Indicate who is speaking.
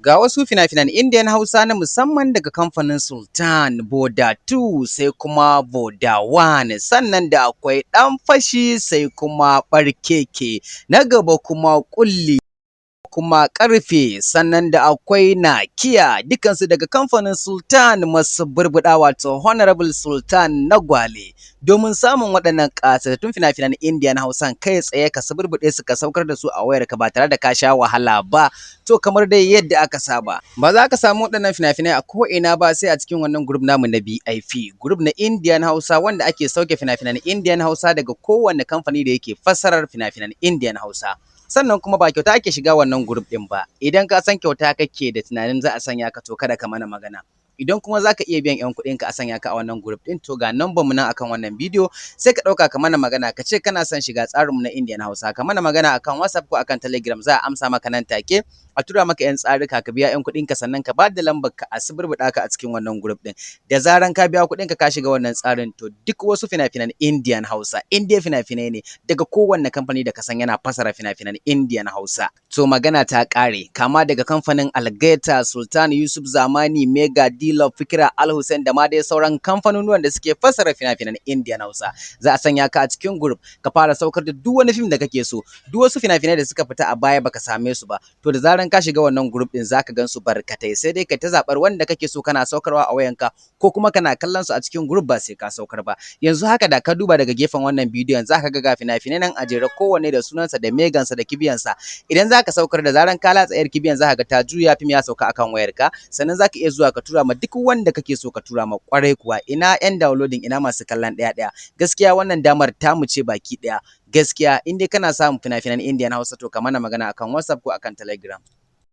Speaker 1: Ga wasu fina-finan Indian Hausa na musamman daga kamfanin Sultan, Boda 2 sai kuma Boda 1 sannan da akwai ɗan fashi sai kuma ɓarkeke na gaba kuma ƙulli kuma ƙarfe sannan da akwai nakiya dukansu daga kamfanin Sultan masu burbuɗa wato Honorable Sultan na Gwale. Domin samun waɗannan ƙasatattun fina-finan Indian Hausan kai tsaye ka suburbuɗe su ka saukar da su a wayarka ba tare da ka sha wahala ba. To kamar dai yadda aka saba, ba za ka samu waɗannan fina-finai a ko'ina ba sai a cikin wannan group namu na BIP, group na Indian Hausa wanda ake sauke fina-finan Indian Hausa daga kowanne kamfani da yake fassarar fina-finan Indian Hausa. Sannan kuma ba kyauta ake shiga wannan group ɗin ba. Idan ka san kyauta kake da tunanin za a sanya ka to kada ka mana magana. Idan kuma za ka iya biyan 'yan kuɗinka a sanya ka a wannan group ɗin to ga number mu nan akan wannan bidiyo sai ka ɗauka ka mana magana ka ce kana son shiga tsarinmu na Indian Hausa ka mana magana akan WhatsApp ko akan Telegram za a amsa maka nan take a tura maka 'yan tsarika ka biya 'yan kuɗinka sannan ka ba da lambar ka a suburbuɗa ka a cikin wannan group ɗin. Da zaran ka biya kuɗinka ka shiga wannan tsarin to duk wasu fina-finan Indian Hausa in dai fina-finai ne daga kowanne kamfani da ka san yana fasara fina-finan Indian Hausa. To magana ta ƙare kama daga kamfanin Algaita, Sultan Yusuf Zamani, Mega Dealer, Fikira Al Hussein da ma dai sauran kamfanonuwan da suke fasara fina-finan Indian Hausa. Za a sanya ka a cikin group ka fara saukar da duk wani fim da kake so. Duk wasu fina-finai da suka fita a baya baka same su ba. To da zaran ka shiga wannan group din zaka gan su barkatai sai dai ka ta zabar wanda kake so kana saukarwa a wayanka ko kuma kana kallon su a cikin group ba sai ka saukar ba. Yanzu haka da ka duba daga gefen wannan bidiyon zaka ga fina-finai nan a jere kowanne da sunansa da megansa da kibiyansa. Idan zaka saukar da zaran ka latsa yar kibiyan zaka ga ta juya fim ya sauka akan wayarka sannan zaka iya zuwa ka tura ma duk wanda kake so ka tura ma kwarai kuwa ina yan downloading ina masu kallon ɗaya gaskiya wannan damar tamu ce baki ɗaya gaskiya in dai kana samun fina-finan Indian Hausa to ka mana magana akan WhatsApp ko akan Telegram.